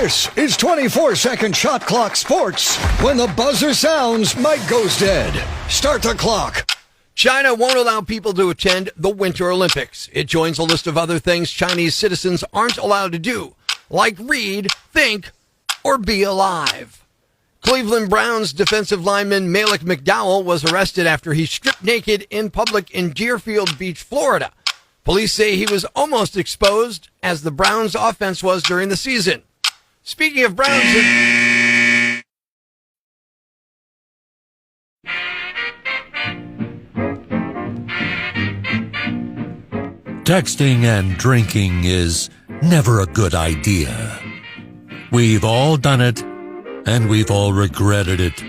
This is 24-second shot clock sports. When the buzzer sounds, Mike goes dead. Start the clock. China won't allow people to attend the Winter Olympics. It joins a list of other things Chinese citizens aren't allowed to do, like read, think, or be alive. Cleveland Browns defensive lineman Malik McDowell was arrested after he stripped naked in public in Deerfield Beach, Florida. Police say he was almost exposed, as the Browns' offense was during the season. Speaking of Browns... Texting and drinking is never a good idea. We've all done it, and we've all regretted it.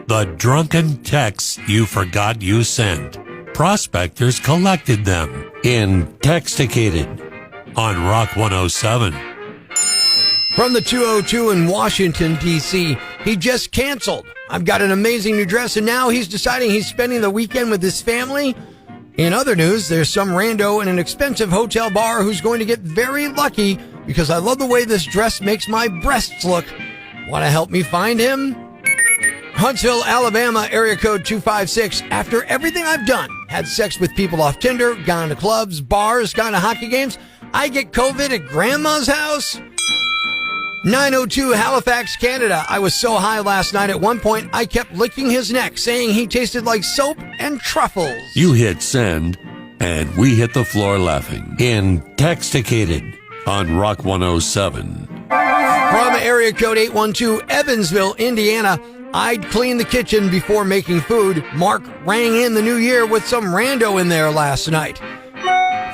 The drunken texts you forgot you sent. Prospectors collected them in NEPA on Rock 107. From the 202 in Washington, D.C., he just canceled. I've got an amazing new dress, and now he's deciding he's spending the weekend with his family. In other news, there's some rando in an expensive hotel bar who's going to get very lucky because I love the way this dress makes my breasts look. Want to help me find him? Huntsville, Alabama, area code 256. After everything I've done, had sex with people off Tinder, gone to clubs, bars, gone to hockey games, I get COVID at grandma's house? 902 Halifax, Canada. I was so high last night at one point I kept licking his neck, saying he tasted like soap and truffles. You hit send, and we hit the floor laughing in NEPA on Rock 107. From area code 812 Evansville, Indiana. I'd clean the kitchen before making food. Mark rang in the new year with some rando in there last night.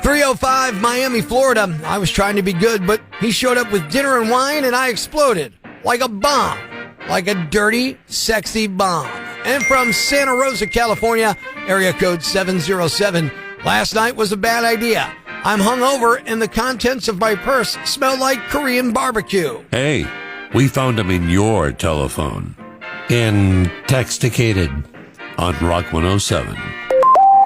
305 Miami, Florida. I was trying to be good, but he showed up with dinner and wine, and I exploded like a bomb, like a dirty, sexy bomb. And from Santa Rosa, California, area code 707. Last night was a bad idea. I'm hungover, and the contents of my purse smell like Korean barbecue. Hey, we found him in your telephone in NEPA on Rock 107.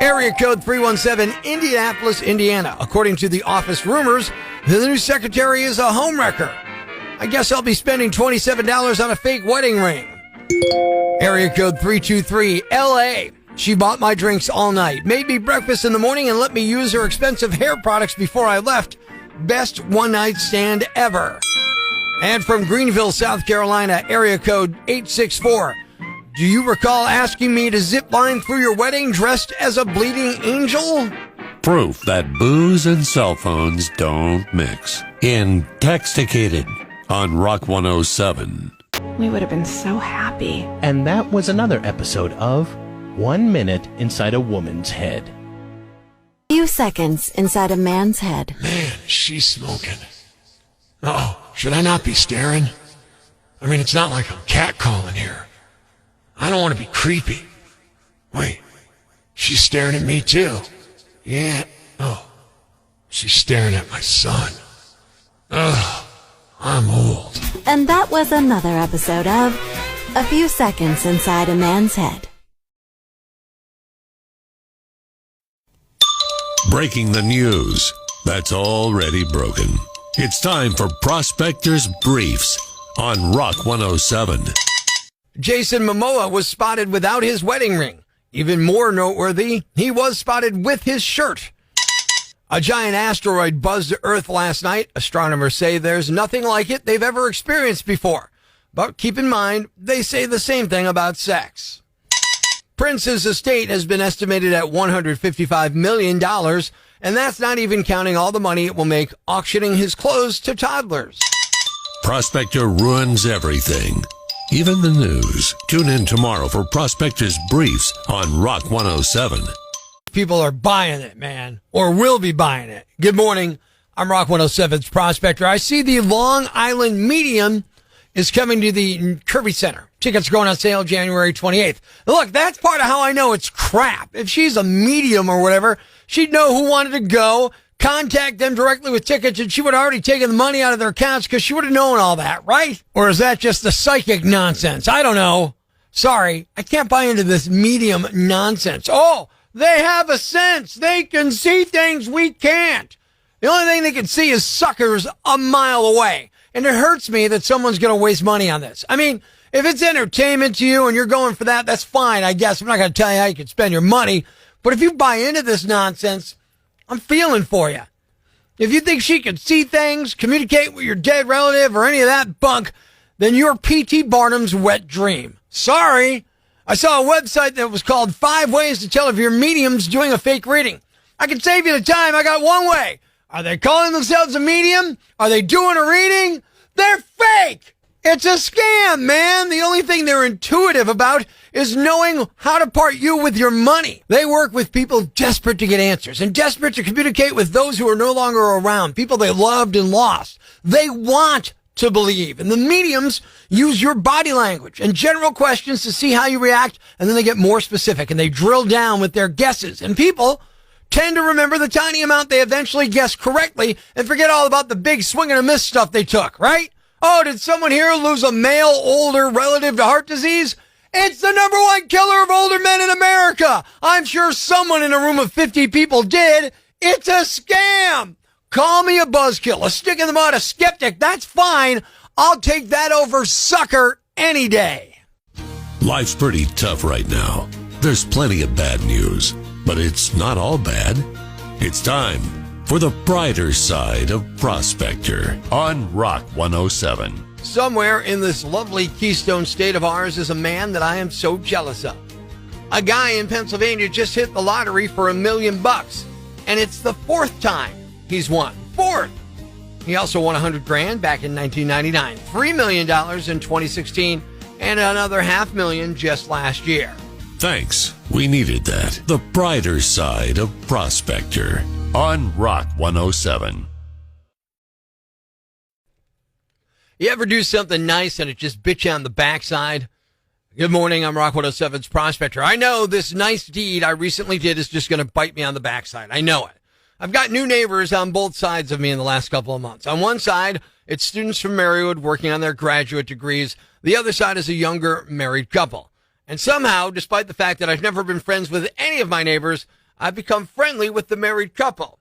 Area code 317, Indianapolis, Indiana. According to the office rumors, the new secretary is a homewrecker. I guess I'll be spending $27 on a fake wedding ring. Area code 323, LA. She bought my drinks all night, made me breakfast in the morning, and let me use her expensive hair products before I left. Best one-night stand ever. And from Greenville, South Carolina, area code 864. Do you recall asking me to zip line through your wedding dressed as a bleeding angel? Proof that booze and cell phones don't mix in NEPA on Rock 107. We would have been so happy. And that was another episode of 1 Minute Inside a Woman's Head. Few seconds inside a man's head. Man, she's smoking. Uh-oh, should I not be staring? I mean, it's not like I'm catcalling here. I don't want to be creepy. Wait, she's staring at me too. Yeah. Oh, she's staring at my son. Ugh, I'm old. And that was another episode of A Few Seconds Inside a Man's Head. Breaking the news that's already broken. It's time for Prospector's Briefs on Rock 107. Jason Momoa was spotted without his wedding ring. Even more noteworthy, he was spotted with his shirt. A giant asteroid buzzed Earth last night. Astronomers say there's nothing like it they've ever experienced before. But keep in mind, they say the same thing about sex. Prince's estate has been estimated at $155 million, and that's not even counting all the money it will make auctioning his clothes to toddlers. Prospector ruins everything, even the news. Tune in tomorrow for Prospector's Briefs on Rock 107. People are buying it, man, or will be buying it. Good morning. I'm Rock 107's Prospector. I see the Long Island Medium is coming to the Kirby Center. Tickets are going on sale January 28th. Look, that's part of how I know it's crap. If she's a medium or whatever, she'd know who wanted to go, contact them directly with tickets, and she would have already taken the money out of their accounts because she would have known all that, right? Or is that just the psychic nonsense? I don't know. Sorry, I can't buy into this medium nonsense. Oh, they have a sense. They can see things we can't. The only thing they can see is suckers a mile away. And it hurts me that someone's going to waste money on this. I mean, if it's entertainment to you and you're going for that, that's fine, I guess. I'm not going to tell you how you can spend your money. But if you buy into this nonsense, I'm feeling for you. If you think she can see things, communicate with your dead relative, or any of that bunk, then you're P.T. Barnum's wet dream. Sorry. I saw a website that was called 5 Ways to Tell If Your Medium's Doing a Fake Reading. I can save you the time. I got one way. Are they calling themselves a medium? Are they doing a reading? They're fake. It's a scam, man. The only thing they're intuitive about is knowing how to part you with your money. They work with people desperate to get answers and desperate to communicate with those who are no longer around, people they loved and lost. They want to believe. And the mediums use your body language and general questions to see how you react, and then they get more specific and they drill down with their guesses. And people tend to remember the tiny amount they eventually guessed correctly and forget all about the big swing and a miss stuff they took, right? Oh, did someone here lose a male older relative to heart disease? It's the number one killer of older men in America. I'm sure someone in a room of 50 people did. It's a scam. Call me a buzzkill, a stick in the mud, a skeptic. That's fine. I'll take that over sucker any day. Life's pretty tough right now. There's plenty of bad news, but it's not all bad. It's time for the brighter side of Prospector on Rock 107. Somewhere in this lovely Keystone state of ours is a man that I am so jealous of. A guy in Pennsylvania just hit the lottery for $1 million, and it's the 4th time he's won. 4th! He also won $100,000 back in 1999, $3 million in 2016, and another $500,000 just last year. Thanks. We needed that. The brighter side of Prospector on Rock 107. You ever do something nice and it just bit you on the backside? Good morning, I'm Rock 107's Prospector. I know this nice deed I recently did is just going to bite me on the backside. I know it. I've got new neighbors on both sides of me in the last couple of months. On one side, it's students from Marywood working on their graduate degrees. The other side is a younger married couple. And somehow, despite the fact that I've never been friends with any of my neighbors, I've become friendly with the married couple.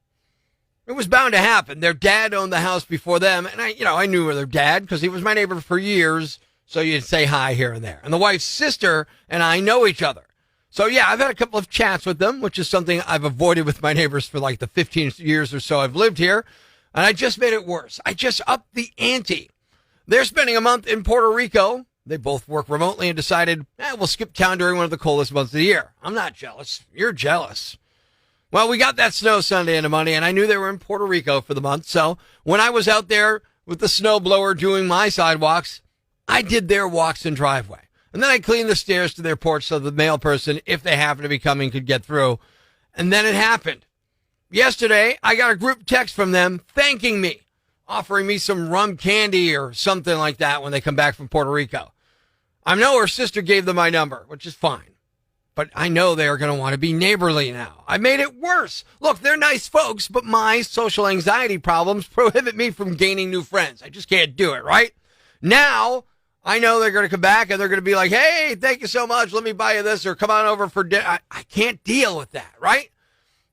It was bound to happen. Their dad owned the house before them, and I knew their dad because he was my neighbor for years, so you'd say hi here and there. And the wife's sister and I know each other. So yeah, I've had a couple of chats with them, which is something I've avoided with my neighbors for like the 15 years or so I've lived here, and I just made it worse. I just upped the ante. They're spending a month in Puerto Rico. They both work remotely and decided, we'll skip town during one of the coldest months of the year. I'm not jealous. You're jealous. Well, we got that snow Sunday into Monday, and I knew they were in Puerto Rico for the month. So when I was out there with the snowblower doing my sidewalks, I did their walks and driveway. And then I cleaned the stairs to their porch so the mail person, if they happen to be coming, could get through. And then it happened. Yesterday, I got a group text from them thanking me, offering me some rum candy or something like that when they come back from Puerto Rico. I know her sister gave them my number, which is fine. But I know they are going to want to be neighborly now. I made it worse. Look, they're nice folks, but my social anxiety problems prohibit me from gaining new friends. I just can't do it, right? Now, I know they're going to come back and they're going to be like, hey, thank you so much. Let me buy you this or come on over for dinner. I can't deal with that, right?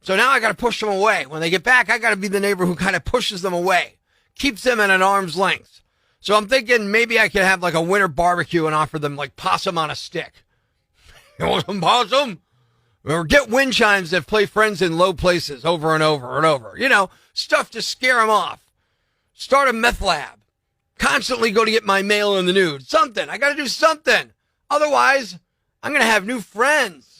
So now I got to push them away. When they get back, I got to be the neighbor who kind of pushes them away, keeps them at an arm's length. So I'm thinking maybe I could have like a winter barbecue and offer them like possum on a stick. You want some possum? Or get wind chimes that play friends in low places over and over and over. You know, stuff to scare them off. Start a meth lab. Constantly go to get my mail in the nude. Something. I got to do something. Otherwise, I'm going to have new friends.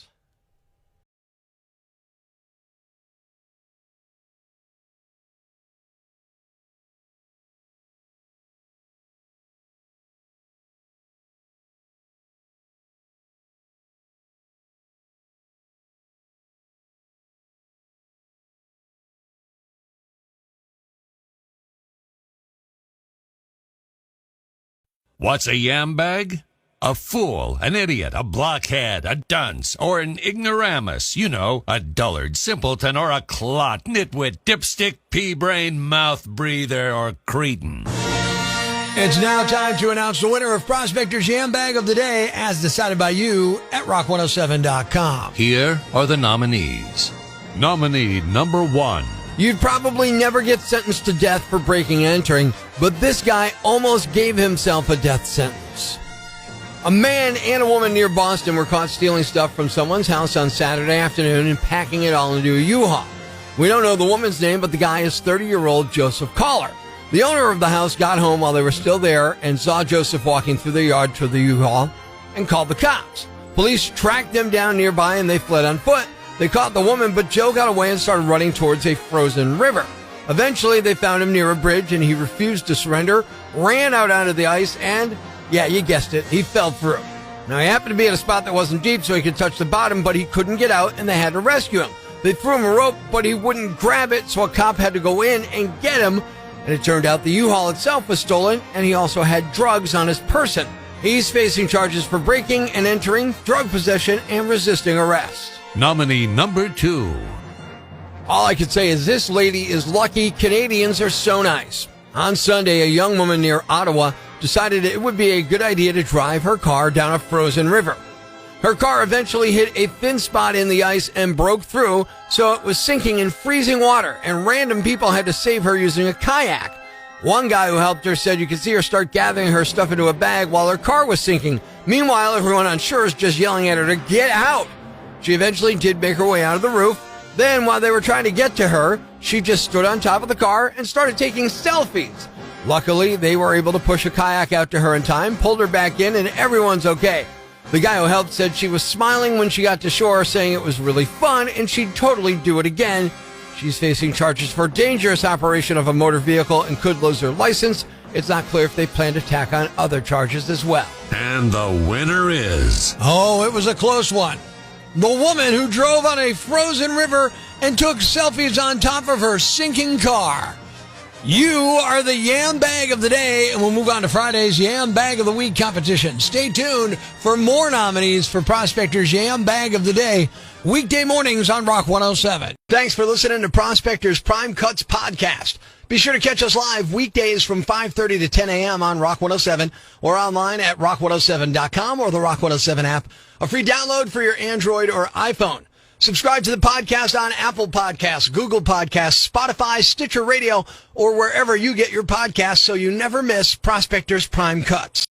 What's a yambag? A fool, an idiot, a blockhead, a dunce, or an ignoramus. You know, a dullard, simpleton, or a clot, nitwit, dipstick, pea-brain, mouth breather, or cretin. It's now time to announce the winner of Prospector's Yambag of the Day as decided by you at rock107.com. Here are the nominees. Nominee number 1, You'd probably never get sentenced to death for breaking and entering, but this guy almost gave himself a death sentence. A man and a woman near Boston were caught stealing stuff from someone's house on Saturday afternoon and packing it all into a U-Haul. We don't know the woman's name, but the guy is 30-year-old Joseph Collar. The owner of the house got home while they were still there and saw Joseph walking through the yard to the U-Haul and called the cops. Police tracked them down nearby and they fled on foot. They caught the woman, but Joe got away and started running towards a frozen river. Eventually, they found him near a bridge, and he refused to surrender, ran out onto the ice, and, yeah, you guessed it, he fell through. Now, he happened to be at a spot that wasn't deep, so he could touch the bottom, but he couldn't get out, and they had to rescue him. They threw him a rope, but he wouldn't grab it, so a cop had to go in and get him, and it turned out the U-Haul itself was stolen, and he also had drugs on his person. He's facing charges for breaking and entering, drug possession, and resisting arrest. Nominee number 2. All I can say is this lady is lucky. Canadians are so nice. On Sunday, a young woman near Ottawa decided it would be a good idea to drive her car down a frozen river. Her car eventually hit a thin spot in the ice and broke through, so it was sinking in freezing water, and random people had to save her using a kayak. One guy who helped her said you could see her start gathering her stuff into a bag while her car was sinking. Meanwhile, everyone on shore is just yelling at her to get out. She eventually did make her way out of the roof. Then, while they were trying to get to her, she just stood on top of the car and started taking selfies. Luckily, they were able to push a kayak out to her in time, pulled her back in, and everyone's okay. The guy who helped said she was smiling when she got to shore, saying it was really fun and she'd totally do it again. She's facing charges for dangerous operation of a motor vehicle and could lose her license. It's not clear if they plan to tack on other charges as well. And the winner is... Oh, it was a close one. The woman who drove on a frozen river and took selfies on top of her sinking car. You are the Yambag of the day, and we'll move on to Friday's Yambag of the Week competition. Stay tuned for more nominees for Prospector's Yambag of the Day, weekday mornings on Rock 107. Thanks for listening to Prospector's Prime Cuts podcast. Be sure to catch us live weekdays from 5:30 to 10 a.m. on Rock 107 or online at rock107.com or the Rock 107 app, a free download for your Android or iPhone. Subscribe to the podcast on Apple Podcasts, Google Podcasts, Spotify, Stitcher Radio, or wherever you get your podcasts so you never miss Prospector's Prime Cuts.